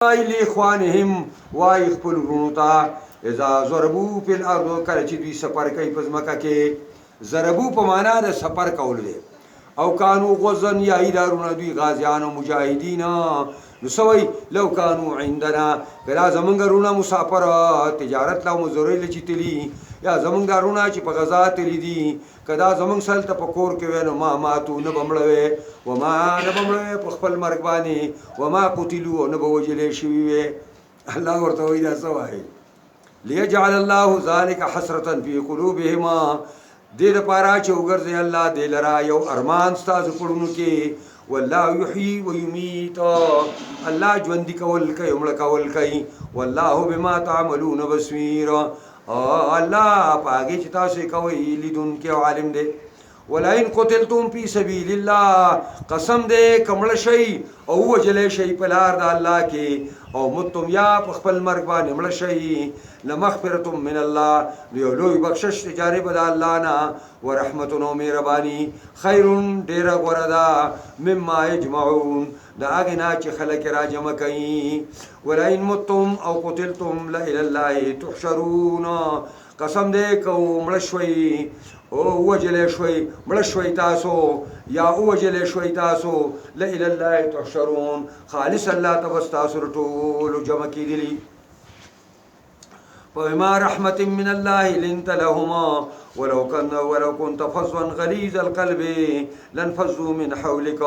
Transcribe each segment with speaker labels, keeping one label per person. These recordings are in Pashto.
Speaker 1: لاخوانهم وای خپل ورونو ته اذا ضربوا فی الارض کله چې دوی سفر کوي په ځمکه کې ضربو په معنا د سفر کول دی او کانو غزن یا ادارونه دوی غازیان او مجاهدین نو سوی لو کانو عندنا کله زمونږ رونه مسافر تجارت لا مزوري لچتلی یا زمونږ دارونه چې په غزا تلی دي کدا زمونږ سره ته پکور کې وینو ما ماتو نه بمړوي و ما نه بمړوي په خپل مرګ باندې و ما قتلوا نه بوجلې شوی وي الله ورته وایي دا سوای ليجعل الله ذلك حسرة في قلوبهما دې لپاره چې وګرځي الله دې لرا یو ارمان ستاسو پړونو کې والله يحيي ويميت الله ژوند کول کوي مړ کول کوي والله بما تعملون بصير الله پاګه چې تاسو کوي لیدونکو عالم دی ولئن قتلتم في سبيل الله قسم دې کمړ شي او وجلې شي په لار د الله کې او متم یا په خپل مرګ باندې مړ شي لمغفرة من الله لوی بخشش جانب د الله نه ورحمت او مهرباني خير ډیر غوردا مما يجمعون دا هغه نه چې خلک را جمع کوي ولئن متم او قتلتم لا الى الله تحشرون قسم دې کو مړ شوي او وجلې شوي مړ شوي تاسو یا وجلې شوي تاسو لا الى الله تحشرون خالص الله تاسو ټول جمع کیدلی فبما رحمة من الله لنت لهما ولو كنت فظا غليظ القلب لانفضوا من حولك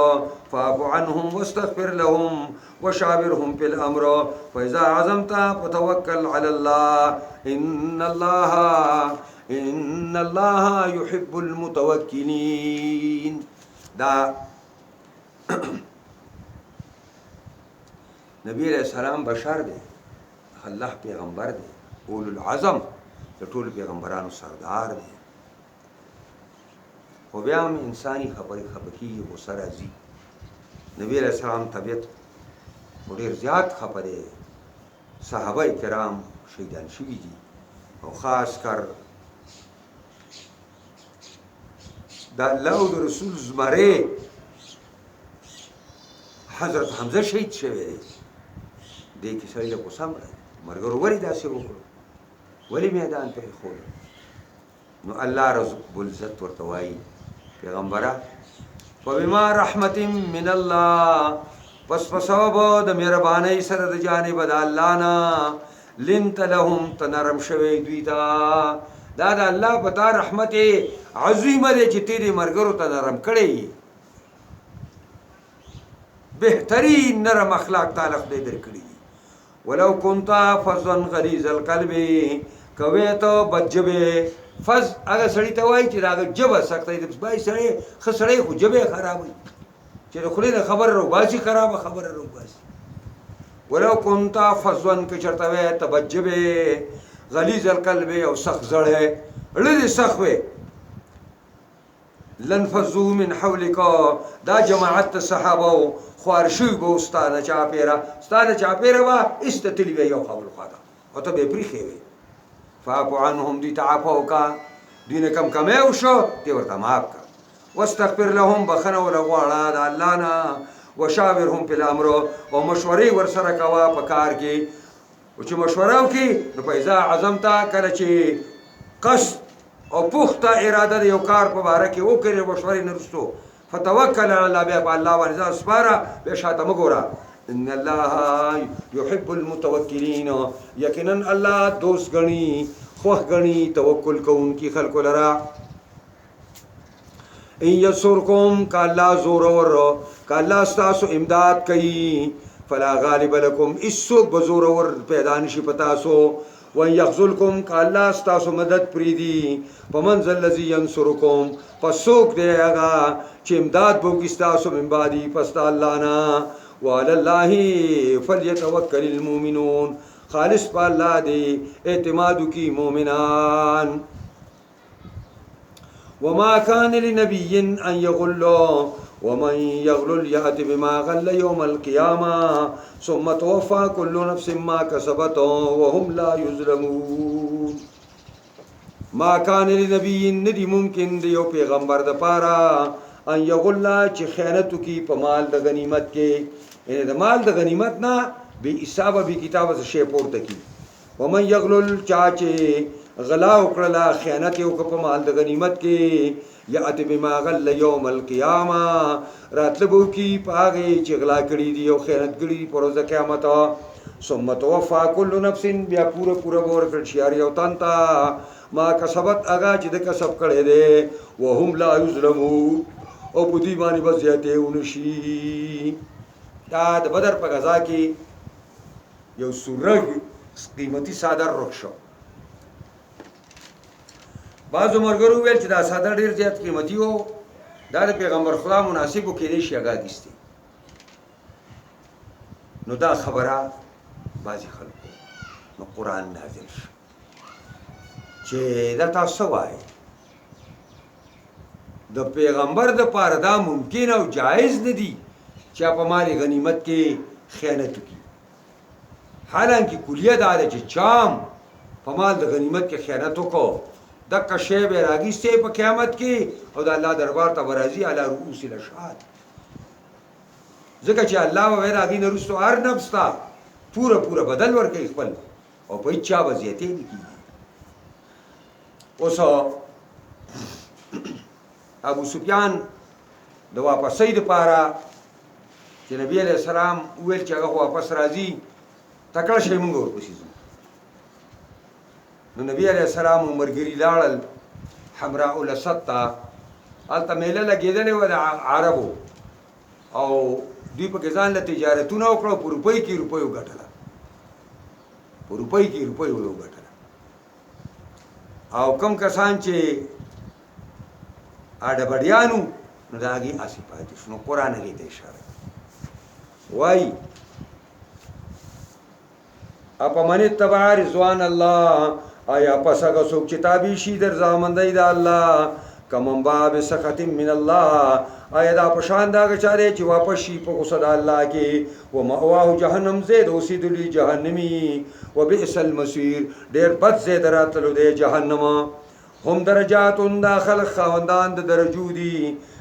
Speaker 1: فاعف عنهم واستغفر لهم وشاورهم في الأمر فإذا عزمت فتوكل على الله إن الله يحب المتوكلين دا نبی علیہ السلام بشر دے الله پیغمبر دے اولو العظم د ټول پیغمبرانو سردار دی خو بیا هم انساني خبرې خبرې غوسه راځي نبی علیہ السلام طبیعت ډېر زیات خفه دی صحابه کرام شهیدان شوي دي او خاص کر د الله او د رسول زمره حضرت حمزه شهید شوی دی دې کې سړی له غوسه مرګ وروري داسې وکړو ولی میدان پر خود نو الله رب العزت ورته وایي پیغمبره فبما رحمت من الله پس په سبب د مهربانۍ سره د جانب د الله نه لنت لهم تنرم شوی دوی ته دا د الله په تا رحمت عظیمه دی چې تیرې مرګرو ته نرم کړی بهترین نرم اخلاق تعالی خدای درکړي ولو كنت فظا غليظ القلب کویته بجبه فز هغه سړی ته وای چې دا جبه سختای د بای سړی خسړی خو جبه خرابوي چې د خلینو خبر رو باسي خراب خبر رو باسي ولو كنت فظا کچرته وای تبجبه غليظ القلب او سخت زړه لږ سخت وي لنفذوا من حولك دا جماعت صحابه خوارشوی به استانه چاپیره با استتلی به یو خبر خواده او ته به پریخی وی فاعفو عنهم دی تعفو کا دین کم کمیو شو دی ورته معاف کا واستغفر لهم بخنه ولغواړه د الله نه وشاورهم فی الامر او مشورې ورسره کوا په کار کې او چې مشوره وکړي نو پیدا عزمت کله چې قصد او پخته اراده د یو کار په باره کې وکړي مشورې نه رسو فتوکل علی الله بیا په الله باندې ځان سپاره بیا شاته مه ګوره ان الله يحب المتوکلین یقینا الله دوست غني خوښ غني توکل کوونکي خلکو لرا ان یسرکم کالا زور ور کالا ستاسو امداد کوي فلا غالب لكم اسو بزور ور پیدا نشي پتاسو وان يخذلكم کالا ستاسو مدد پریدي پمن ذل الذي ينصركم پسوک دی هغه چې امداد بوږي ستاسو من بعدي پس الله نه وعلى الله فليتوكل المؤمنون خالص په الله دی اعتماد کی مؤمنان وما كان لنبي ان يغل ومن يغل يأت بما غل يوم القيامة ثم توفى كل نفس ما كسبت وهم لا يظلمون ما كان لنبي ندي ممكن دیو پیغمبر د پاره ان یغل چې خیانت کی په مال د غنیمت کې د مال د غنیمت نه بی حساب بی کتاب سے شی پورته کی ومن یغلل چاچه غلا وکړه خیانت وکړه په مال د غنیمت کې یات بما غل یوم القیامه راتلبو کی پاغه چې غلا کړی دی او خیانت کړی دی پر ورځ قیامت ثم توفى كل نفس بیا پورا ور کړ شیار یو تانتا ما کسبت اغا چې د کسب کړي دي وهم لا یظلمون او په دې باندې بس زیاته ونشي دا د بدر په غزا کې یو سورغ قیمتي صادر رخصو بعضو مرګرو ویل چې دا صادر ډیر زیات قیمتي وو دا د پیغمبر خدا مناسبو کې لري شي اگاديستي نو دا خبره بعضی خلکو نو قرآن نازل شو چې دا تاسو وایي د پیغمبر د پاره دا ممکن او جایز نه دي چې په مال غنیمت کې خیانت وکړي حالانکه کلیه دا ده چې چام په مال د غنیمت کې خیانت وکړو د کشی به راګیسته په قیامت کې او د الله دربار ته ورازي علی رؤوس الاشهاد ځکه چې الله و راګی نه رسو هر نفس تا پورا بدل ورکړي خپل او په چا وضعیت نه کیږي اوس ابو سفیان د واپسې د پاره چې نبی علیہ السلام ویل چې هغه واپس راځي تکړه شي موږ ورپسې نو نبی علیہ السلام مرګری لاړل حمراء الاسد ته الته میله لګېدلې و د عربو او دوی په ځان له تجارتونه وکړو په روپۍ کې روپۍ وګټله او کم کسان چې اډبډیانو نو دا هغې آسې پاتې شو نو قرآن هغې ته اشاره وایي اپمن اتبع رضوان الله آیا پس هغه څوک چې تابع شي د رضامندۍ د الله کمن باب سخط من الله آیا دا پشان دا غچاره چې واپس شي په غصه د الله کې و مأواه جهنم زید اوسیدلی جهنمی و بئس المصير ډېر بد زید راتلو دی جهنم هم درجات داخل خواندان د درجو دي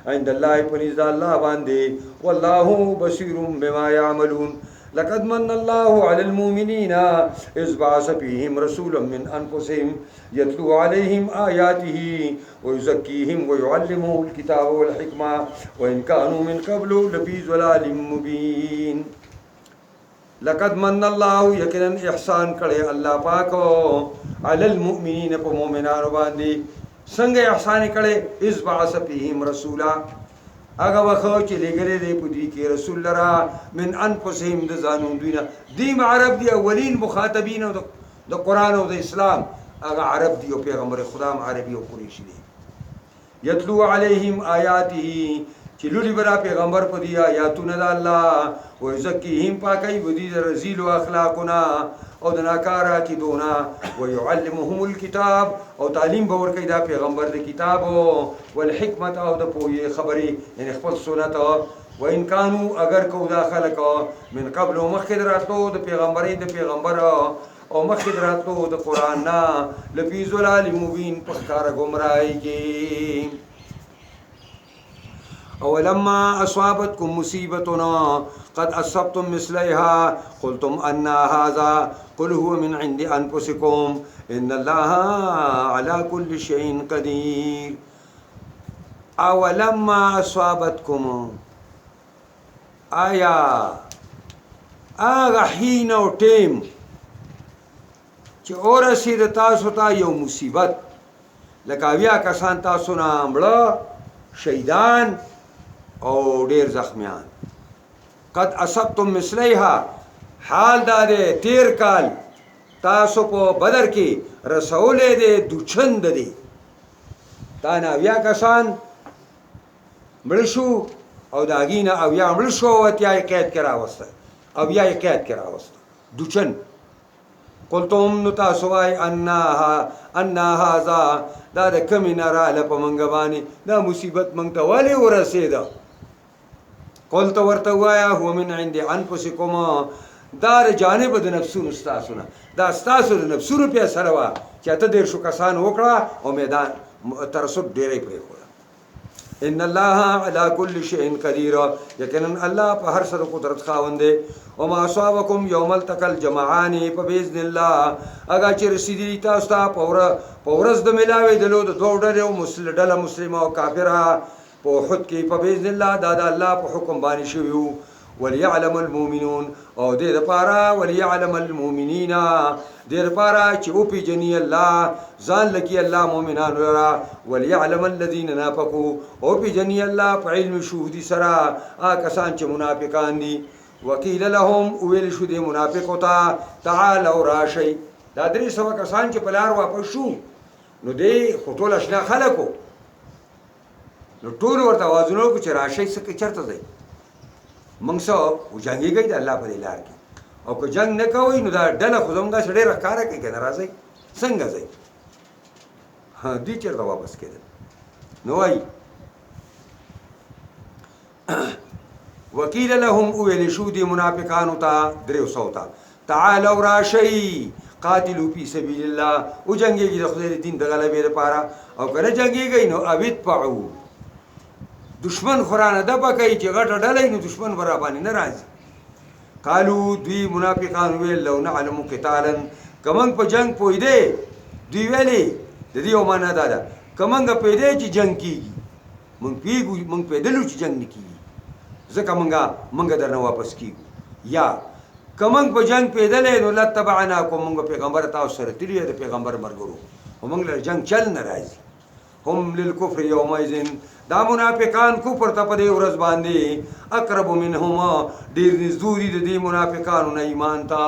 Speaker 1: عند الله پنځ الله باندې والله بصير بما يعملون لقد من الله على المؤمنين إذ بعث فيهم رسولا من أنفسهم يتلو عليهم آياته ويزكيهم ويعلمهم الكتاب والحكمة وإن كانوا من قبل لفي ضلال مبين لقد من الله يقينا إحسان کړي الله پاکو على المؤمنين په مؤمنانو باندې څنګه احسان کړي إذ بعث فيهم رسولا هغه وخت چې لګره دی په دې کې رسول لرا من انفسهم د ځانون دوینه دی عرب دی اولین مخاطبین د قران او د اسلام هغه عرب دی او پیغمبر خدا عربي او قریشی دی یتلو علیهم آیاته چې لولي برا پیغمبر په دی آیاتونه د الله او زکیهم پاکي ودی د رزیل او اخلاقنا او د ناکارا کی دونا و يعلمهم الكتاب او تعلیم باور کوي دا پیغمبر د کتاب او الحکمت او د پوهې خبري یعنی خپل سنت و ان كانوا اگر کو دا خلق من قبل مخدراتو د پیغمبري د پیغمبر او مخدراتو د قران نا لفي ظلال مبين په ښکار گمراهي کې اولما اصابتكم مصيبتنا قد اصبتم مثلها قلتم ان هذا قل هو من عند انفسكم ان الله على كل شيء قدير اولما اصابتكم آیا اغه حين او ټیم چې اورسید تاسو ته یو مصیبت لکه بیا کسان تاسو نه امړه شهیدان او ډیر زخمیان قد اصبتم مثلیها حال داده تیر کال تاسو په بدر کې رسولې دې دوچند دي تا نه بیا کسان مړ شو او داګینه او یا مړ شو وتیا قید کرا وسته او یا قید کرا وسته دوچن قلتم نو تاسو وای ان هذا دا د کمینه را لپ منګ باندې دا مصیبت منګ ته والی ورسېده قلت ورته وایا هو من عند انفسکم دار جانب د نفسونو استاسونه دا استاسو د نفسونو په سره وا چې ته ډیر شو کسان وکړه او میدان ترسب ډیرې پرې کړه ان الله على كل شيء قدير یقینا الله په هر څه قدرت خاوند دی وما اصابكم يوم التقى الجمعان فباذن الله اگر چې رسیدلی تاسو ته په ورځ د ملاوي د لود دوه ډلې ډله مسلمه او کافره په احد کې فباذن الله دا الله په حکم باندې شویو وليعلم المؤمنون او دې لپاره وليعلم المؤمنين دې لپاره چې او پیجنې الله ځان لکې الله مؤمنان ورا وليعلم الذين نافقوا او پیجنې الله په علم شهودي سره کسان چې منافقان دي وکیل لهم ویل شو دې منافقو ته تعالوا راشي دا درې سو کسان چې په لار واپس شو نو دې خطول اشنا خلکو نو ټول ورته وازونو کو چې راشي څه چرته ځي موږ سو جنگي گئی د الله په لار کې او که جنگ نه کوي نو دا ډله خو زموږ سره راکاره کوي کنه راځي څنګه ځي ها دې چرته واپس کېدل نو وايي وکیل لهم اویل شو دی منافقانو ته دریو سوتا تعالوا راشي قاتلوا في سبيل الله او جنگيږي د خدای دین د غلبې لپاره او کنه جنگيږي نو اوید پعو دشمن خورانه د پکې چې غټه ډلې نو دشمن برا باندې ناراضي قالو دوی منافقان ویل لو نعلم قتالا کمن په جنگ پوي دی دوی ویلي د دې ومانه ده کمنګ په دې چې جنگ کیږي مونږ پیدلو چې جنگ نکېږي ځکه مونږ درنه واپس کیږو یا کمنګ په جنگ پیدلې نو لتبعناکم مونږ پیغمبر تاسو سره تللی د پیغمبر مرګرو او مونږ له جنگ چل ناراضي هم للكفر يومئذ دا منافقان کفر ته په دې ورځ باندې اقرب منهما ډیر نزدوري د دې منافقانو نه ایمان ته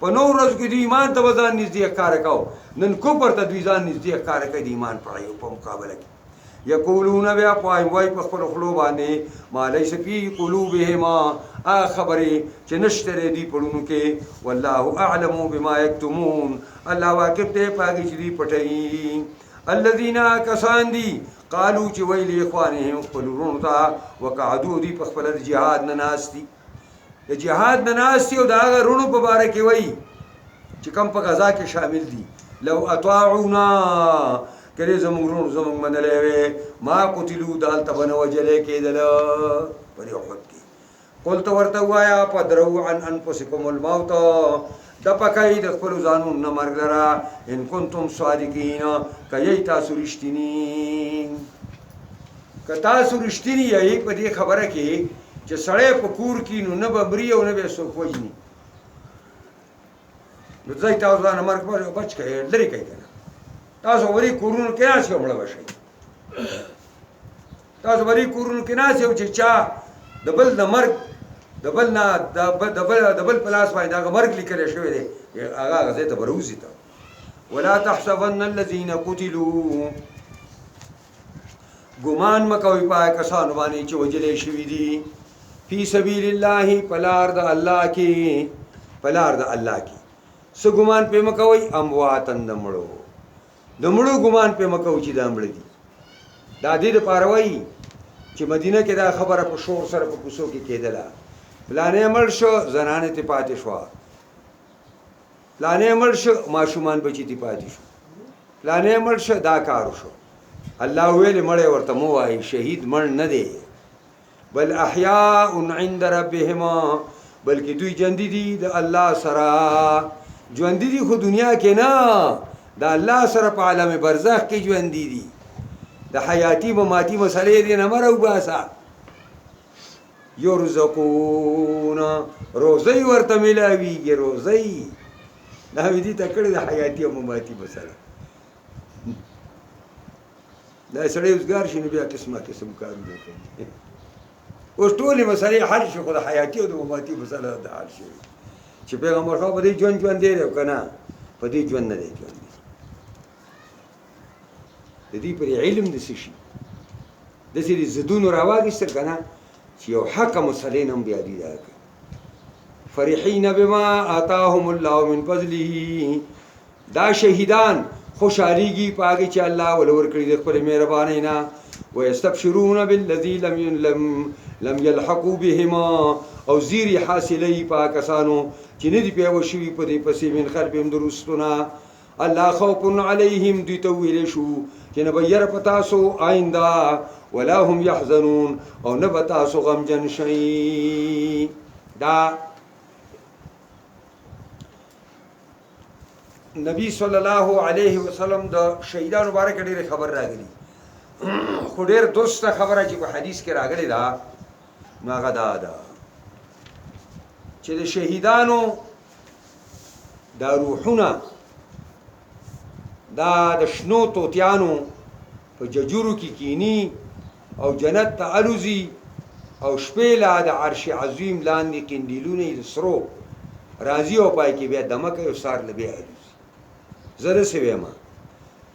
Speaker 1: په نو ورځ کې د ایمان ته ځان نږدې کار کاو نن کفر ته دوی ځان نږدې کار کوي د ایمان په مقابله کې یقولون بیا پای وای په خپل خلو باندې ما ليس في قلوبهما خبري چې نشته دي پړونو کې والله اعلم بما يكتمون الله واقف ته پاګی چې دی پټي الذين كساندي قالوا چې ویلي اخوانهم خپلونو ته وقعدوا دي په خپل جهاد نه ناشتي د جهاد نه ناشتي او دا غرونو په باره کې وای چې کم په غزا کې شامل دي لو اطاعونا کله زمونږ منلې وي ما قتلوا دالته بنو وجلې کېدل پرې وخت کې قلت ورته وایا پدرو عن انفسكم الموت د پکای د خپل ځانو نه مرګ لرا ان کنتم صادقین کای تاسو رښتینی ک تاسو رښتینی یې په دې خبره کې چې سړی په کور کې نو نه ببري او نه به سو کوجني نو ځای تاسو نه مرګ په بچ کې لري کوي تاسو وری کورونو کې نه شو مړ وشي تاسو وری کورونو کې نه شو چې چا د بل د مرګ د بل پلاس باندې دا مرګ لیکل شوی دی هغه غزه ته بروزي ته ولا تحسبن الذين قتلوا ګمان مکوي پای کسان باندې چې وجلې شوی دي فی سبیل الله پلار د الله کې څه ګمان په مکوي امواتن د مړو ګمان په مکو چې دا مړ دي دا دې لپاره وایي چې مدینه کې دا خبره په شور سره په کوڅو کې کېدله پلانې مړ شو زنانه ته پاتې شو پلانې مړ شو ماشومان بچی ته پاتې شو پلانې مړ شو دا کار شو الله ویل مړ ورته مو وایي شهید مړ نه دی بل احیاء عند ربهم بلکې دوی ژوند دي د الله سره ژوند دي خو دنیا کې نه د الله سره په عالم برزخ کې ژوند دي د حیاتی مماتی مسلې دي نه مرو باسا یرزقون روزي ورته ملاویږي روزي دا دې تکړه د حیاتی او مماتی مسله دا سړی وزګار شي نو بیا قسمه کارونه کوي اوس ټولې مسلې حل شي خو د حیاتی او د مماتی مسله د حل شي چې پیغمبر خو په دې ژوند دی او کنه په دې ژوند نه دی ژوند د دې پر علم د شي د سری زدون راواګستر کنه چې یو حق مسلې نم بیا دی دا فرحین بما آتاهم الله من فضله دا شهیدان خوشاليږي پاګي چې الله ولور کړی د خپل مهرباني نه ويستبشرون بالذي لم يلحقوا بهما او زیری حاصلې پاکستانو چې نه دی پیو شوی په دې پسې من خلفهم درستونه الله خوف عليهم دوی ته ویل شو چې نه بیر پتا سو آینده ولا هم يحزنون او نه به تاسو غمجن شئ. دا نبی صلی الله علیه وسلم د شهیدانو باره کې ډېره خبر راغلی، خو ډېر دوسته خبره چې په حدیث کې راغلی ده نو هغه دا ده چې د شهیدانو دا روحونه دا د شنو توتیانو په ججورو کې کینی او جنت ته الوزي او شپې لا د عرش عظیم لاندې قندیلونه د سرو راځي او پای کې بیا دمه کوي او سار له بیا الوزي. زه داسې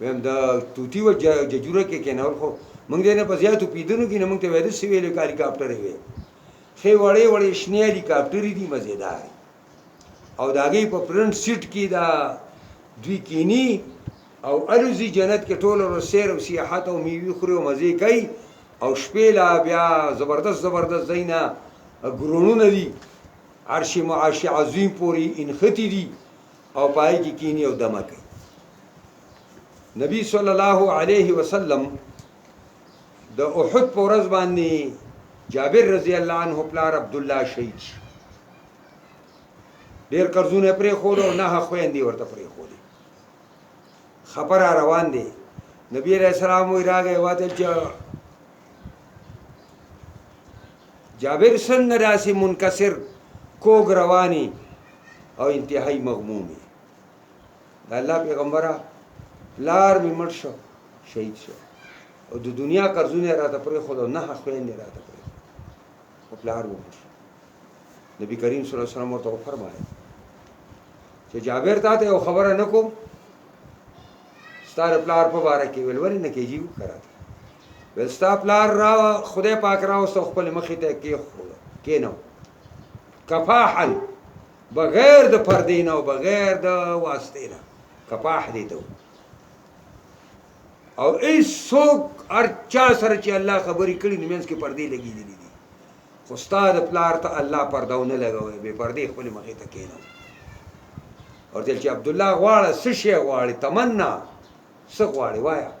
Speaker 1: ویم د توتي و ججوره کې کېنول خو موږ دې نه په زیاتو پیدنو کې نه موږ ته وایي داسې ویلې که هلیکاپټر یې وی ښې وړې وړې شنې هلیکاپټرې دي مزېدار او د هغې په فرنټ سیټ کې دا دوی کینی او الوزي جنت کې ټول ورځ سیر او سیاحت او میوې خوري او مزې کوي او شپې لا بیا زبردست زبردست ځای نه ګرونونه دي عرش عظیم پورې انختی دي او پای کې کینی او دمه کوي. نبی صلی الله علیه وسلم د احد په ورځ باندې جابر رضی الله عنه پلار عبدالله شهید شو. ډېر قرضونه پرېښود او 9 خویندې ورته پرېښودې. خبره روان دی. نبی علیہ السلام وی راغی واتل چې جابر څنګه داسې منکسر کوږ رواني او انتهایی مغمومي. د الله پیغمبره پلار مې مړ شو شهید شو او د دنیا قرضونه راته پرېښود او 9 خویندې راته پرېښود او پلار ومړ شو. نبی کریم صلی الله علیه وسلم ورته وفرمایل چې جابر تا ته یو خبره نه کوم ستا د پلار په باره کې؟ ویل ولې نه کېږي وکړه ویل ستا پلار را خدای پاک راوسته خپل مخې ته کېنو کفاحا بغیر د پردې نه او بغیر د واسطې نه کفاح دی ته او هیڅوک هر چا سره چې الله خبرې کړي نو منځ کې پردې لګېدلې دي خو ستا د پلار ته الله پرده ونه لګوي بې پردې خپلې مخې ته کېنو. ورته چې عبدالله غواړه څه شی غواړې تمنا څه غواړې وایه؟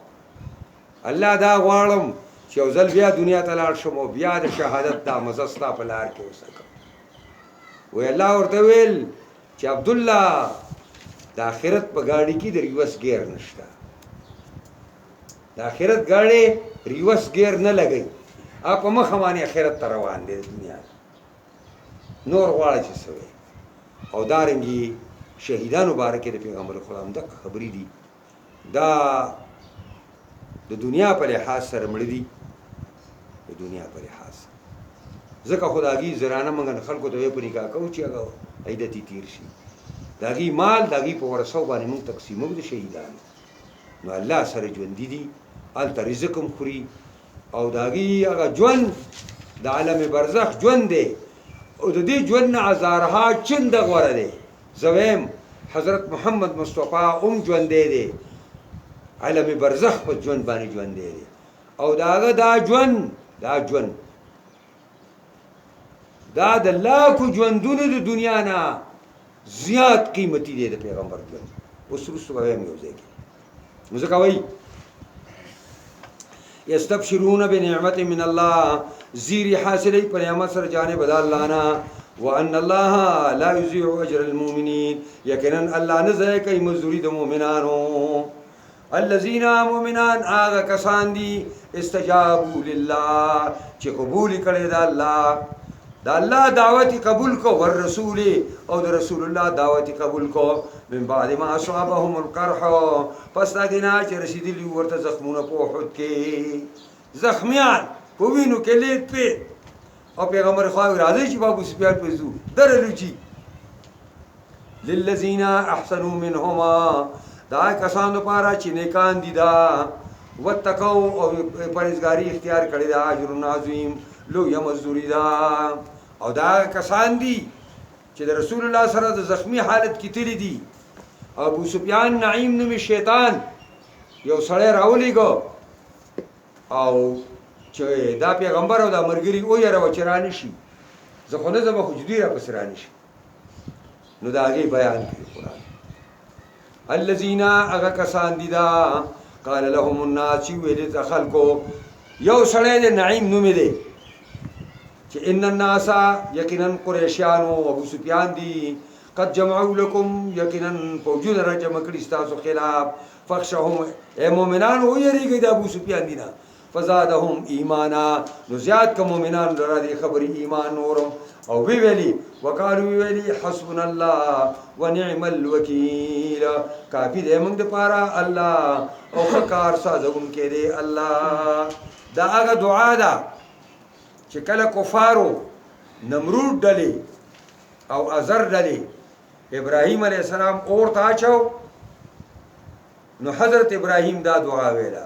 Speaker 1: الله دا غواړم چې یو ځل بیا دنیا ته لاړ شم او بیا د شهادت دا مزه ستا په لار کې وسکم. وی الله ورته ویل چې عبدالله د آخرت په ګاډي کې د ریوس ګیر نشته. د آخرت ګاډي ریوس ګیر نه لګي آپ په مخه باندې آخرت ته روان دی. د دنیا نور غواړه چې څه وی. او دارنګې شهیدانو باره کې د پیغمبر خدا هم دغه خبرې دي. دا د دنیا په لحاظ سره مړه دي د دنیا په لحاظ ځکه خو د هغې زرانه موږ خلکو ته په نکاح کوو چې هغه عیدتي تیر شي. د هغې مال د هغې په ورثو باندې موږ تقسیموو د شهیدانو. نو الله سره ژوندي دي هلته رزق هم خوري او د هغې هغه ژوند د عالم برزخ ژوند دی او د دې ژوند نه هزارها چنده غوره دی. زه ویم حضرت محمد مصطفی هم ژوندی دی عالم برزخ په ژوند باندې ژوندی دی او د هغه دا ژوند دا د لاکو ژوندونو د دنیا نه زیات قیمتي دی د پیغمبر ژوند. اوس وروسته به ویم یو ځای کې نو ځکه وایي یستبشرون بنعمت من الله زیری حاصلی په نعمت سره جانب د الله نه وان الله لا یضيع اجر المؤمنین یقینا الله نه ضایع کوي مزدوري د مؤمنانو. الذين مؤمنان هغه کسان دي استجابوا لله چې قبول کړي د الله دعوت قبول کو ور رسول او د رسول الله دعوت قبول کو من بعد ما اصابهم القرح پس دا دینا چې رسیدلی ورته زخمونه په احد کې زخمیان په وینو کې لیت په او پیغمبر خو راځي چې بابو سفیان په زو درلوچی للذین احسنوا منهما دا کسان لپاره چې نیکان دي دا وتقوا او پرهیزګاری اختیار کړی دا اجر عظیم لو یمزوری دا او دا کسان دي چې د رسول الله سره د زخمی حالت کې تللی دي. ابو سفیان نعیم نومي شیطان یو سړی راولېږه او چې دا پیغمبر او دا مرګري ویره چې رانه شي زه خو نه ځم خو جدي راپسې رانه شي. نو د هغې بیان کړي قرآن. الذین هغه کسان دي دا قال لهم الناس چې ویلې ته خلکو یو سړی دی نعیم نومې دی چې ان الناس یقینا قریشیانو ابو سفیان دی قد جمعوا لكم یقینا فوجونه را جمع کړي ستاسو خلاف فخشهم اے مؤمنانو ویریږئ د ابو سفیان دی نه فزادهم ایمانا نو زیاد که مؤمنان لرا دی خبری ایمان نورم او ویلی وقالو ویلی حسبنا الله ونعم الوکیل کافی دی موږ د پاره الله او خکار سازونکی دی الله دا هغه دعا ده چې کله کفارو نمرود ډلې او ازر ډلې ابراهیم علیه السلام اور ته اچو نو حضرت ابراهیم دا دعا ویلا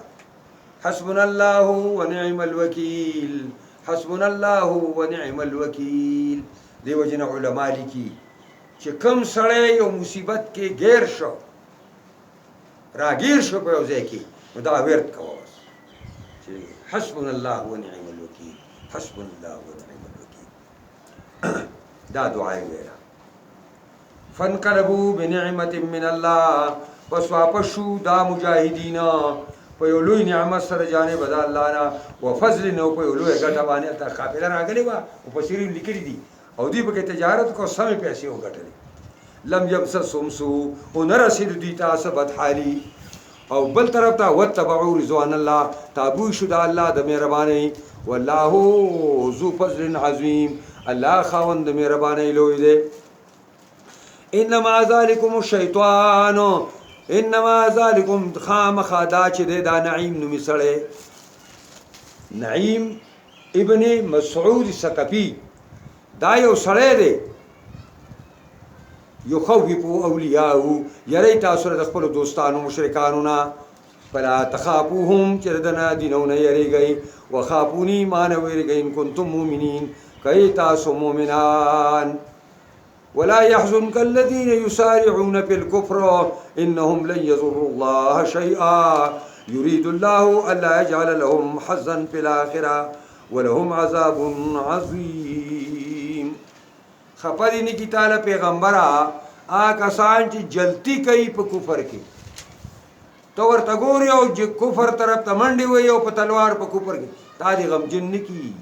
Speaker 1: حسبنا الله ونعم الوکیل حسبنا الله ونعم الوکیل دیو جن علماء لیکي چې کم سړی یو مصیبت کې غیر شو راګیر شو په یو ځای کې نو دا ورت کوه چې حسبنا الله ونعم الوکیل حسبنا الله ونعم الوکیل دا دعا ویلا فانقلبوا بنعمة من الله پس واپس شو دا مجاهدین په یو لوی نعمت سره جانب د الله نه و فضل نو په یو لوی ګټه باندې تا قافله راغلی و او په سری لیکلي دي او دی په تجارت کو سمې پیسې وګټلې لم يبسسهم سوء او نرسید دي تاسو بد حالي او بل طرف ته وتبعوا رضوان الله تابو شو د الله د مهرباني والله ذو فضل عظیم الله خاوند مهرباني لوی دی انما ذالکم الشیطان انما ذالکم خامخا دا چې دا نعیم نومي سړی نعیم ابن مسعود ثقفي دا یو سړی دی یخوفو اولیاءه یری تاسو د خپل دوستانو مشرکانو نه فلا تخافوهم چې دنا دینونه یریږي وخافوني ما نه ویریږي ان کنتم مؤمنین کای تاسو مؤمنان ولا يحزنك الذين يسارعون في الكفر إنهم لن يضروا الله شيئا يريد الله ألا يجعل لهم حظا في الآخرة ولهم عذاب عظيم خپدینی کی تعالی پیغمبرا آکسان چې جلتی کوي په کفر کې تو ورته ګوري او کفر طرف ته منډي وي او په تلوار په کفر کې تا دې غم جن کی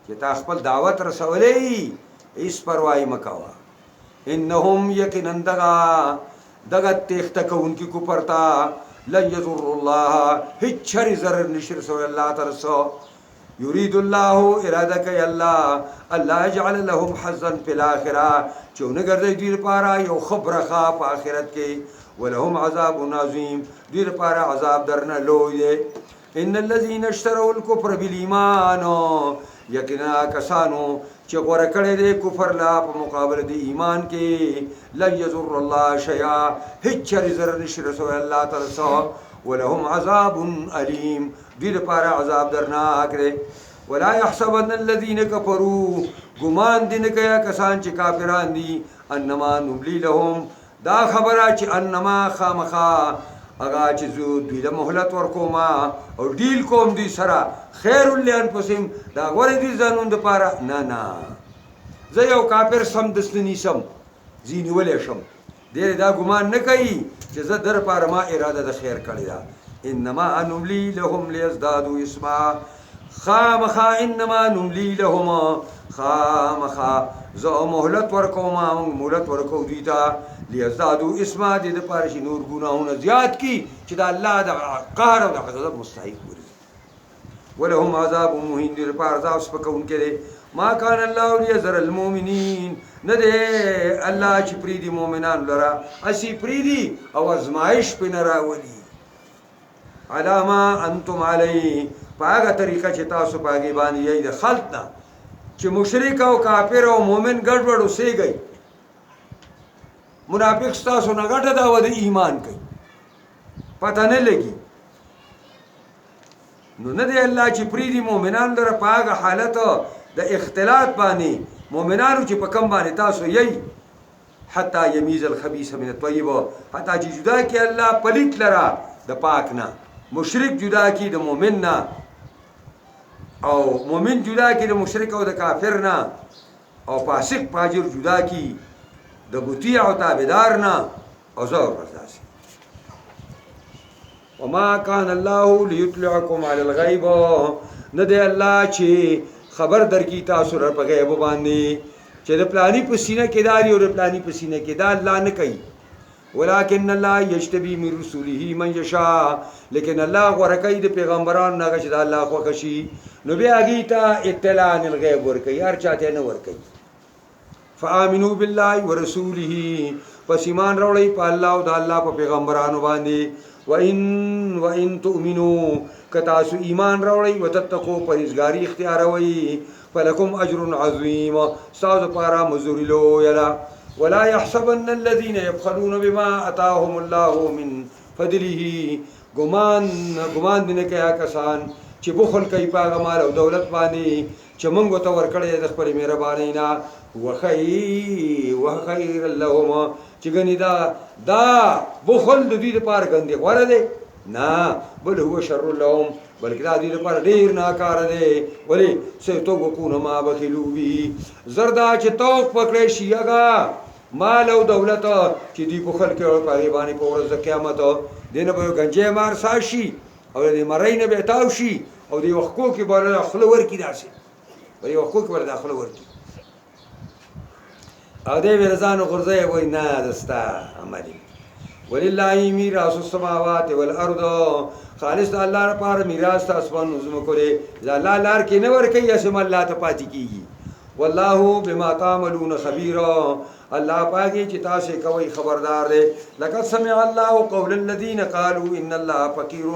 Speaker 1: چې تا خپل دعوت رسولې اس پروايي مکوا انهم یقینا دغه تخته کوونکی کو پرتا لن يضر الله هیڅ ضرر نشر سو الله ترسو يريد الله اراده کوي الله الله يجعل لهم حظا في الاخره چونه ګرځي دې لپاره یو خبره ښه په آخرت کې ولهم عذاب عظیم دې لپاره عذاب درنه لوی دی ان الذين اشتروا الكفر بالايمان یقینا کسانو چې غوړه کړي دي کفر لا په مقابله د ایمان کې لن يضر الله شيئا هیڅ ضرر نشي رسول الله تعالی ولهم عذاب الیم دې لپاره عذاب درناک دی ولا يحسبن الذين كفروا ګمان دي نه کوي کسان چې کافران دي انما نملي لهم دا خبره چې انما خامخا اغا چې زو دوی له مهلت ورکوما او ډیل کوم دي سره خیر لانفسهم دا غوړې دي ځانون د پاره نه زه یو کافر سم دستنی سم زینی ولې شم دې دا ګمان نه کوي چې زه در پاره ما اراده د خیر کړی دا انما نملي لهم ليزدادوا اسما خامخا انما نملي لهم خامخا زه مهلت ورکوما مهلت ورکو دي تا ليزدادوا اسما دې د پاره شي نور ګناهونه زیات کی چې د الله د قهر او د غضب مستحق وي ولهم عذاب مهین دې پاره عذاب سپکون کړي ما كان الله ليذر المؤمنين ندې الله چې پریدي مؤمنان لرا اسی پریدي او ازمایش په نراولي علامه انتم علی پاګه طریقه چې تاسو پاګې باندې یې د خلطنا چې مشرک او کافر او مؤمن ګډوډ اوسېږي منافق تاسو نه غټه دا ود ایمان کوي پته نه لګي نو نه دی الله چې پریدي مؤمنان لره پاګه حالت د اختلاط باندې مؤمنانو چې په کم باندې تاسو یې حتی یمیز الخبيث من الطيب حتی چې جدا کې الله پلیت لرا د پاک نه مشرک جدا کې د مؤمن نه او مؤمن جدا کې د مشرک او د کافر نه او فاسق فاجر جدا کې د بوتي او تابعدار نه او زور برداشت وما كان الله ليطلعكم على الغيب نه دی الله چې خبر درکې تاسو را په غیب باندې چې د پلانی په سینه کې داري او د پلانی په سینه کې دا الله نه کوي ولكن الله يجتبي من رسوله من يشاء لیکن الله غوړه کوي د پیغمبرانو نه چې دا الله خوښ شي نو بیا هغې ته اطلاع عن الغیب ورکوي هر چاته نه ورکوي فآمنوا بالله ورسوله پس ایمان راوړئ په الله او د الله په پیغمبرانو باندې وإن تؤمنوا کتاسو ایمان راوړئ وتتقوا پرهیزګاري اختیاروئ فلکم اجر عظیم ستاسو لپاره مزوري لویه ده ولا يحسبن الذين يبخلون بما آتاهم الله من فضله ګمان دې نه کوي کسان چې بخل کوي په هغه مال او دولت باندې چې موږ ورته ورکړی د خپلې مهربانۍ نه وخیر لهم چې ګنې دا بخل د دوی لپاره ګندې غوره دی نه بل هو شر لهم بلکې دا دوی لپاره ډېر ناکاره دی ولې سیطوقون ما بخلوا به زر دا چې توق پکړی شي هغه مال او دولت چې دوی بخل کوي په هغې باندې په ورځ د قیامت دې نه به یو ګنجی مار ساز شي او د دې مرۍ نه به تاو شي او د یوه خکو کې به خوله ورکړي داسې په یوه خکو کې به دا خوله ورکړي او دی به ځان غورځوي وایي نه دا ستا عمل ولله میراث السماوات والارض خالص د الله لپاره میراث د اسمانو ځمکو دی د الله لار کې نه ورکوي اسم الله ته پاتې کېږي والله بما تعملون خبيرا الله پاکي چې تاسو کوي خبردار دی لقد سمع الله قول الذين قالوا ان الله فقير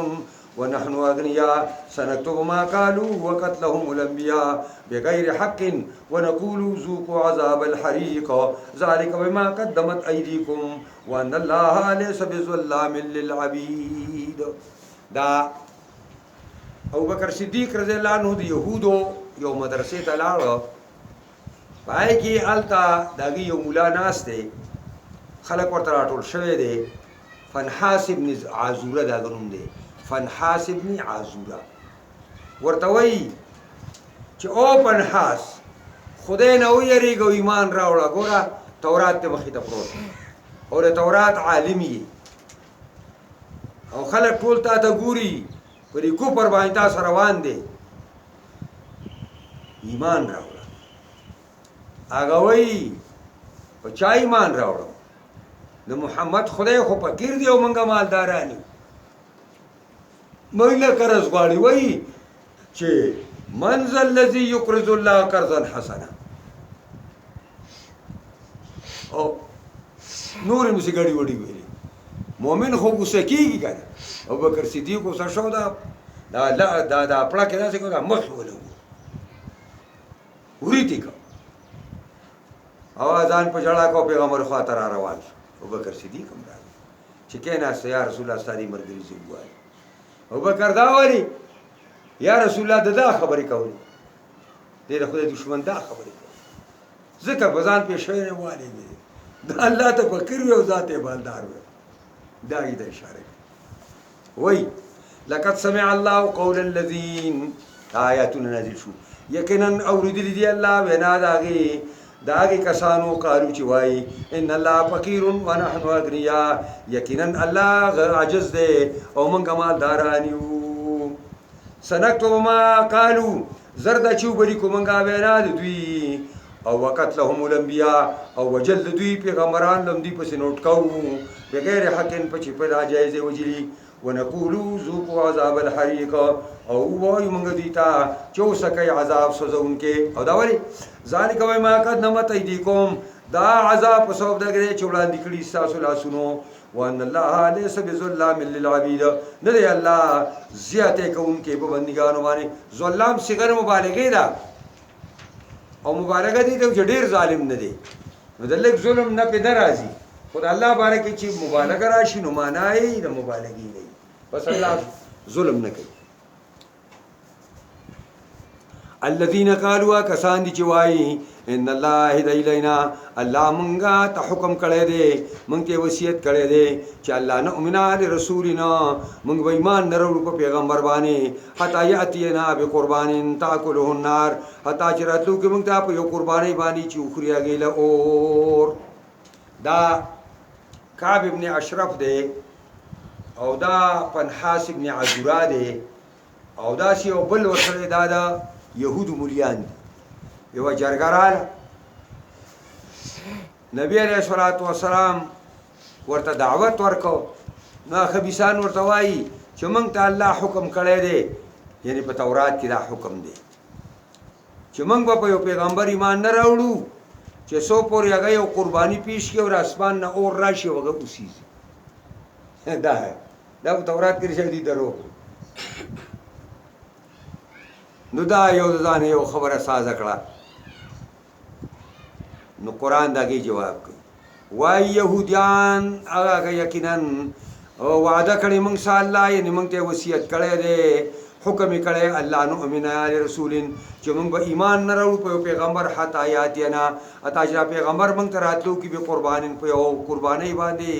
Speaker 1: ونحن اغنياء سنكتب ما قالوا وقتلهم الانبياء بغير حق ونقول ذوقوا عذاب الحريق ذلك بما قدمت ايديكم وان الله ليس بظلام للعبيد دا ابو بکر صدیق رضی الله عنه د يهودو یو مدرسې ته لاړ پای کې التا دغه یو مولا ناس دی خلک ورته راټول شوی دی فنحاس ابن عازوره دا نوم دی فنحاس ابن عازوره ورته وایي چې او فنحاس خدای نه ویریږه ایمان راوړه ګوره تورات ته مخې ته پروت او د تورات عالم یې او خلک ټول تا ته ګوري په دې کوپر باندې تاسو روان دی ایمان راوړه هغه وایي په چا ایمان راوړم د محمد خدای خو فقیر دی او موږ مالداران یو موږ له قرض غواړي وایي چې من ذا الذي يقرض الله قرضا حسنا او نور یې مسې ګړي وړي ویلي مؤمن خو غوسه کېږي که نه ابوبکر صدیق غوسه شو دا پړه کې داسې کوه مخ ولو وریتې که او ځان په ژړا کو پیغمبر خوا ته را روان شو ابوبکر صدیق هم راغی چې کېناسته یا رسول الله ستا دې ملګري زه ووایي ابوبکر دا وایي یا رسول الله د دا خبرې کولې دی د خدای دشمن دا خبرې کولې ځکه په ځان پې شوی نه والې دا الله ته فقیر وي او ذات یې مالدار وي دا یې د اشاره وایي لقد سمع الله قول الذين آیاتونه نازل شو یقینا اورېدلي دي الله وینا د هغې د هغې کسانو قالو چې وایي ان الله فقیر ونحن اغنیا یقینا الله عجز دی او موږ مالداران یو سنکتب ما قالو زر دا چې وبلیکو موږ وینا د دوی او وقتلهم الانبیاء او وجل د دوی پیغمبران لم دوی پسې نوټ کوو بغیر حق په چې په ناجایزې وجلي ونقولو ذوقوا عذاب الحریق او وایو موږ دوی ته چې وسکئ عذاب سوځونکې او دا ولې ذلک بما قدمت ایدیکم دا عذاب په سبب دغه چې وړاندې کړي ستاسو لاسونو وان الله ليس بظلام للعبید نه دی الله زیاتې کوونکی په بندګانو باندې ظلام صيغه مبالغه ده او مبالغه دي چې ډېر ظالم نه دی نو د لږ ظلم نه پې نه راځي خو د الله باره کې چې مبالغه راشي نو معنا یې د مبالغې نه بس الله ظلم نه کوي الذين قالوا کسان دي چې وایي ان الله هدى الينا الله مونږه ته حکم کړی دی مونږ ته وصیت کړی دی چې الله نؤمن لرسولنا مونږ به ایمان نه راوړو په پیغمبر باندې حتی یاتینا بقربان تاکله النار حتی چې راتلو کې مونږ ته په یو قربانۍ باندې چې وخوري هغې له اور دا کعب ابن اشرف دی او دا پنحاس ابن عزورا دی او داسې یو بل ورسره دا د یهودو مولیان دي یوه جرګه راله نبی علیه الصلاة والسلام ورته دعوت ورکو نو خبیثان ورته وایي چې موږ ته الله حکم کړی دی یعنی په تورات کې دا حکم دی چې موږ به په یو پیغمبر ایمان نه راوړو چې څو پورې هغه یو قرباني پیش کړي او اسمان نه اور راشي او هغه اوسیږي دا په تورات کې شوي دي دروغ نو دا یو د ځانه یو خبره سازه کړه نو قرآن دا کې جواب کوي وایي یهودیان هغه یقینا وعده کړې موږ سره الله یعنې موږ ته وصیت کړی دی حکم یې کړی الله نؤمن لرسول چې موږ به ایمان نه راوړو په یو پیغمبر حتی یاتینا حتی چې دا پیغمبر موږ ته راتلو کې به قربانین په یو قربانۍ باندې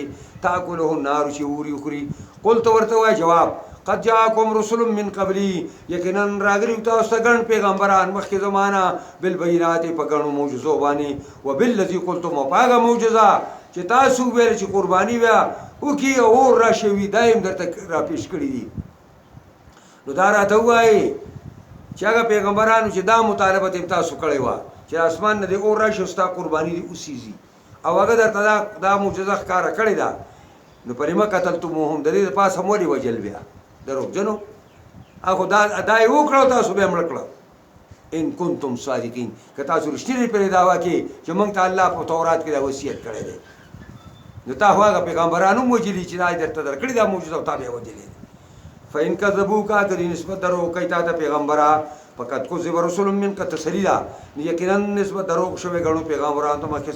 Speaker 1: تاکله النار چې اوري وخوري قلت ورته وایي جواب قد جاءكم رسل من قبلي یقینا راغلي تاسو ته ګڼ پیغمبران مخکې زمانہ بالبينات په ګڼو معجزو باندې وبالذي قلتم وپاغه معجزه چې تاسو ویل چې قرباني بیا وکي او راشي دایم درته را پیش کړی دي نو دا راته وایي چې هغه پیغمبرانو چې دا مطالبه تاسو کړی وه چې اسمان نه دی اور راشي ستا قرباني دي اوسیږي او هغه درته دا معجزه ښکاره کړې ده نو پرېمه قتلتموهم د دې د پاسه مولې وجل بیا دروغجنو هغه دا یې وکړه تاسو به یې مړه کړه ان کنتم صادقین که تاسو رښتینې پرې دعوا کې چې موږ ته الله په تورات کې دا وصیت کړی دی نو تا خو هغه پیغمبرانو هم وجلي چې دا یې درته درکړې دا معجزه او تا به یې وجلې فإن کذبوک که نسبت دروغ کوي تا ته پیغمبره فقد کذب رسول من قد تسلی ده یقینا نسبت دروغ شوی ګڼو پیغمبرانو ته مخکې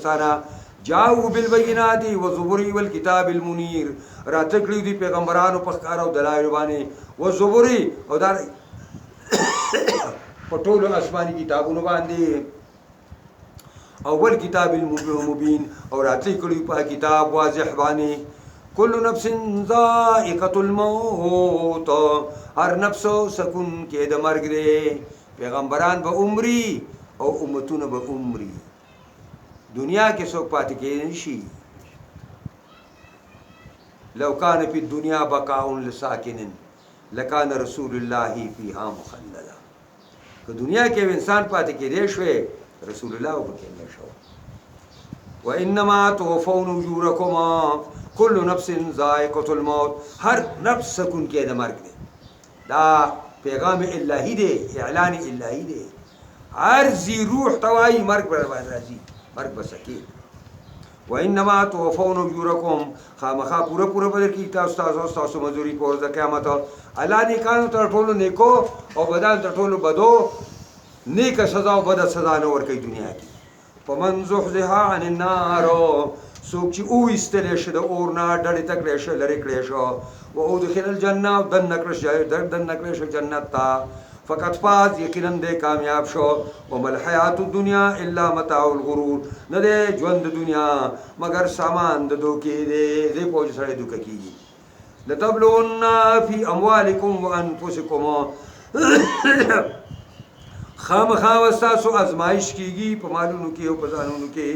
Speaker 1: جاءوا بالبينات والزبر والكتاب المنير راتکړي دي پیغمبرانو په ښکار او دلایل باندې والزبر او دا په ټولو آسماني کتابونو باندې او ول کتاب المبین او راتکړي په کتاب واضح باندې كل نفس ذائقة الموت هر نفس سکون کې د مرګ دی پیغمبران به عمرې او امتونه به عمرې دنیا کې څوک پاتې کېدی شي لو کان فی الدنیا بقاء لساکن لکان رسول الله فیها مخلدا که دنیا کې انسان پاتې کېدی شوی رسول الله وبکې نه شو وانما توفون اجورکم كل نفس ذائقة الموت هر نفس سکون کې د مرګ دی دا پیغام الهی دی اعلان الهی دی هر ذی روح توای مرګ پر راځي مرګ بسکی وانما توفون اجورکم خامخا پورا بدل کی تاسو مزدوری په ورځ قیامت الله دې کانو تر ټولو نیکو او بدل تر ټولو بدو نیک سزا او بد سزا نه ورکي دنیا کې فمن زحزح عن النار سوک چې او استل شه د اور نه ډړې تکړه شه لری کړې شو او دخل الجنه دن نکړه شه جنت تا فقط فاز یقینا دې کامیاب شو ومل حیات الدنیا الا متاع الغرور نه دې ژوند دنیا مگر سامان د دوکې دې پوج سره دوک کیږي لتبلون فی اموالکم وانفسکم خامخا وستاسو ازمایش کیږي په مالونو کې او په ځانونو کې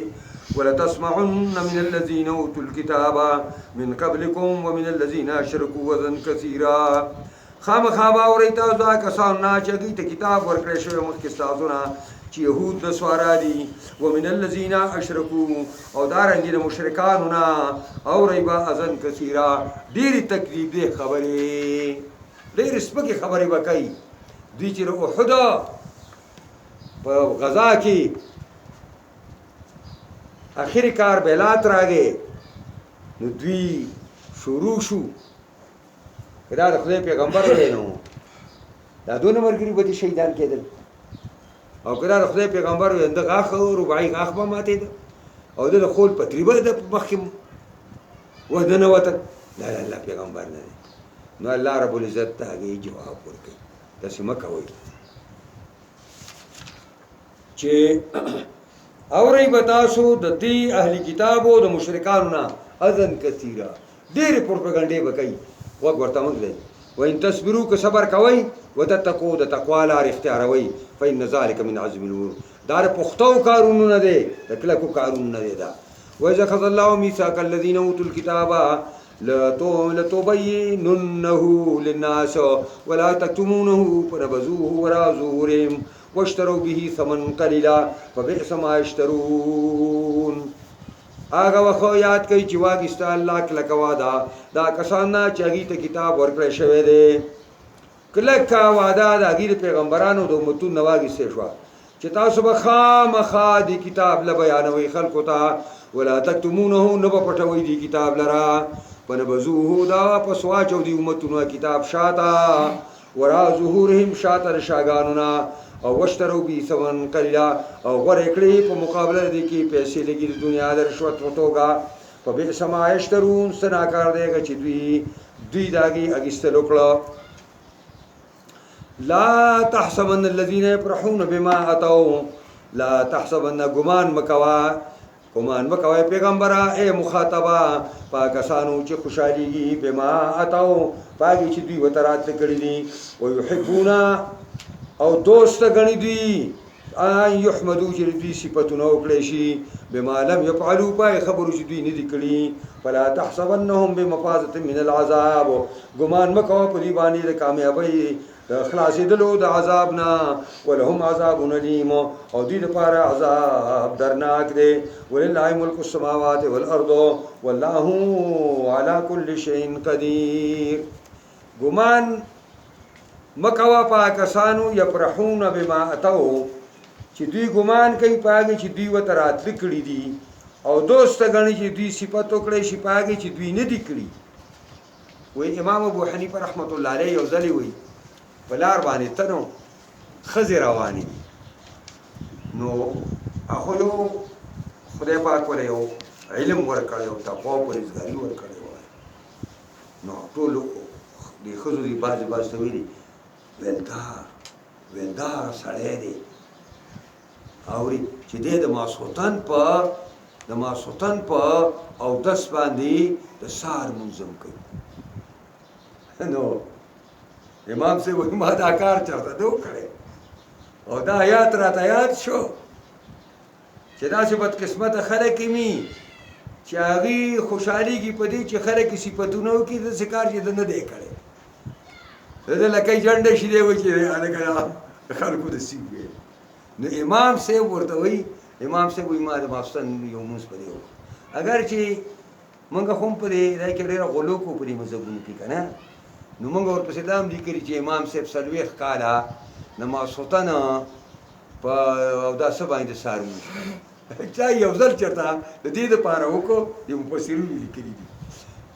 Speaker 1: ولتسمعن من الذين اوتوا الكتاب من قبلكم ومن الذين اشركوا اذى كثيرا خامخا باورې تاسو دا کسان نه چې دوی ته کتاب ورکړی شوی مخکې تاسو نه چې یهود نصارا دي ومن الذين اشركوا او دارنګې د مشرکانو نه اورئ با اذى كثيرا ډېرې تکلیف دې خبرې ډېرې سپکې خبرې به کوي دوی چې احد په غزا کې اخری کار بیلات راغی نو دوی شروع شو دا د خدای پیغمبر دی نو دا دونه مرګري به شهیدان کېدل او کله د خدای پیغمبر وي د غاخ او رباعي غاخ به ماتېده او د خول پتری به د مخکې ودنه وته لا لا پیغمبر نه دی نو الله رب العزت ته هغې جواب ورکوي داسې مه کوئ چې اورئ به تاسو د دې اهل کتابو د مشرکانو نه اذن کثیره ډېرې پروپاګنډې به کوي غوږ ورته مه ږدئ وان تصبرو که صبر کوئ وتتقو د تقوا لار اختیاروئ فان ذلک من عزم الامور دا د پختو کارونو نه دی د کلکو کارونو نه دی دا واذا اخذ الله میثاق الذین اوتوا الکتاب لتبيننه للناس ولا تكتمونه فنبذوه وراء ظهورهم واشتروا به ثمنا قليلا فبئس ما يشترون. هغه وخت یاد کوي چې واګستا الله کلک وعده دا کسان چې هغې ته کتاب ورکړی شوی دی کلک وعده د هغې د پیغمبرانو د امتونو نه واګستې شوه چې تاسو به خامخا دې کتاب له بیانوئ خلکو ته ولا تکتمونه نه به پټوئ دې کتاب لره فنبذوه دا واپس واچو دې امتونو کتاب شاته ورا ظهورهم شاته د شاګانو نه او واشتروا به ثمنا قلیلا او غوره کړي په مقابله دې کې پیسې لګي د دنیا د رشوت په توګه فبئس ما یشترون څه ناکار دی چې دوی د هغې اخیستل وکړه. لا تحسبن الذين يفرحون بما اتوا لا تحسبن ګمان مکوه پیغمبره اے مخاطبه پاکستانو چې خوشحاليږي بما اتوا پاګې چې دوی ورته راتلل کړي دي ويحبون او دوست غني دي ان يحمدوا چې دوی صفتونه وکړي شي بما لم يفعلوا پای خبرو چې دوی نه دي کړي فلا تحسبنهم بمفازة من العذاب ګمان مکوه په دې باندې د کامیابی خلاصېدلو د عذاب نه ولهم عذاب علیم او دوی لپاره عذاب درناک دی ولله ملک السماوات والارض والله على كل شيء قدیر. ګمان مکوا پاکستانو یفرحون بما اتوا چې دوی ګمان کوي پاګې چې دوی ورته راتلل کړي دي او دوست غني چې دوی صفت وکړي شي پاګې چې دوی نه دي کړي. وی امام ابو حنیفه رحمت الله علیه یو ځلې وی په لار باندې تنو ښځې روانې دي نو هغو یو خدای پاک ورته یو علم ورکړی او تقوا پرهیزګاري ورکړې وه نو ټولو دې ښځو دي بعضې ته ویلي ویلدار سړی دی اوري چې دی د ماسخوتن په اودس باندې د سهار منظم کوي. نو امام سے وہی ما دا کار چرته دو کړي او دا آیات راته یاد شو چې داسې بدقسمته خلک مي چې هغې خوشحالېږي په دې چې خلک یې صفتونه وکړي داسې کار چې ده نه دی کړی د ده لکۍ جنډه شي دی وایي چې هلکه خلکو داسې وویل نو امام صاحب ورته وایي امام صاحب وایي ما د ماسخوتن یو لمونځ په دې وکړو اگر چې موږ خو هم په دې ځای کې ډېره غلو کوو په دې مذهبونو کې که نه نو موږ ورپسې دا هم لیکلي چې امام صاحب 40 کاله د ماسخوتن په اوداسه باندې سهار لمونځ چا یو ځل چېرته د دې دپاره وکړو د مفسرینو لیکلي دي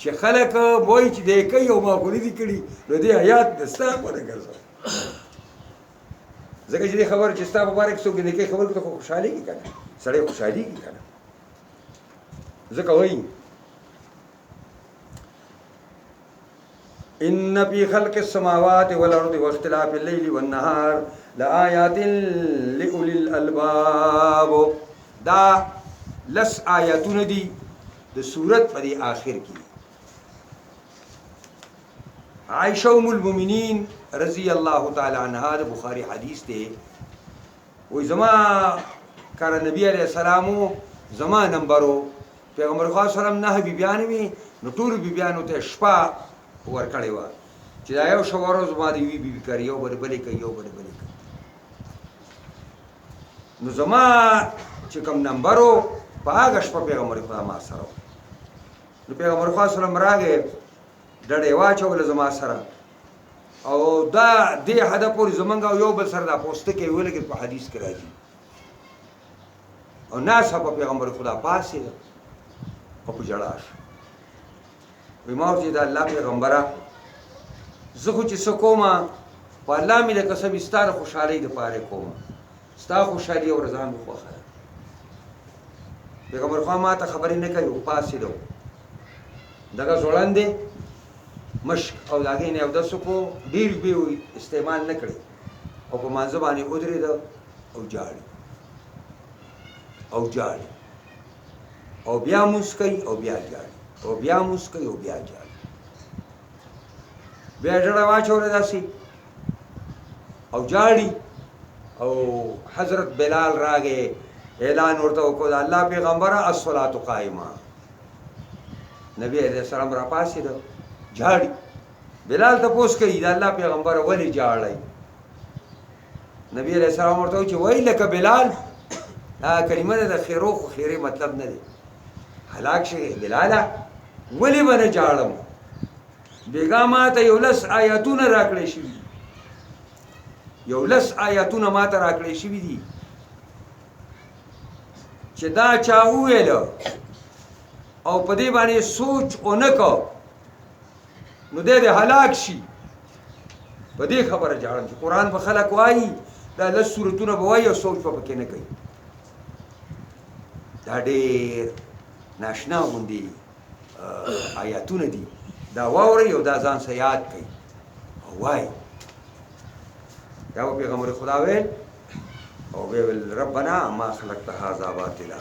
Speaker 1: چې خلک وایي چې دی کوي او ما خو نه دي کړي نو دې حیات د ستا ونه ګرځوه ځکه چې دې خبره چې ستا په باره کې څوک د نیکۍ خبرې کوي ته خو خوشحالېږي که نه سړی خوشحالېږي که نه ځکه وایي ان فی خلق السماوات والارض واختلاف الليل والنهار لآیات لأولی الالباب. دا لس آیاتونه دي د سورت په دې آخر کې. عائشہ ام المؤمنین رضی الله تعالی عنها د بخاری حدیث دی وی زما کار نبی علیہ السلام زما نمبرو پیغمبر خدا سلام نه بیبیان وی نو ټول بیبیانو ته شپه ورکړی وه چې دا یو شپه ورځ زما د یوې بیبي کار یو بلې بلې کوي یو بلې بلې کوي نو زما چې کوم نمبرو په هغه شپه پیغمبر خدا ما سره نو پیغمبر خدا سلام راغی ډډې واچوله زما سره او دا دې حده پورې زمونږ او یو بل سره دا پوستکی ولګېد په حدیث کې راځي او ناڅاپه پیغمبر خدا پاڅېده او په ژړا شو وایي ما ورته د الله پیغمبره زه خو چې څه کومه په الله مې د قسم ستا د خوشحالۍ دپاره کومه ستا خوشحالي او رضا مې خوښه ده پیغمبر خدا ما ته خبرې نه کوي پاڅېده دغه ځوړندې مشک او د هغې نه اودس وکړو ډېر اوبه استعمال نه کړې او په مانځه باندې ودرېده او جاړي او بیا مونځ کوي او بیا جاړي او بیا مونځ کوي او بیا جاړي بیا ډډه واچوله داسې او جاړي او حضرت بلال راغی اعلان ورته وکړو د الله پیغمبره الصلاة قائمه نبی علیہ السلام را پاسېده جاړي بلال تپوس کوي د الله پیغمبر ولې جاړی نبی علیہ السلام ورته وایي چې وای لکه بلال دا کلمه د خیرو خو خیرې مطلب نه دی هلاک شي بلاله ولې به نه جاړم بیګا ما ته یو لس آیاتونه راکړی شوي یو لس آیاتونه ما ته راکړی شوي دي چې دا چا وویله او په دې باندې سوچ ونه کو نو دې هلاک شي په دې خبره جاړم چې قرآن به خلک وایي دا لس سورتونه به وایي او سوچ به پکې نه کوي دا ډېر ناشنا غوندې آیاتونه دي دا واورئ او دا ځان سره یاد کړئ او وایي دا به پیغمبر خدا ویل او ویل ربنا ما خلقت هذا باطلا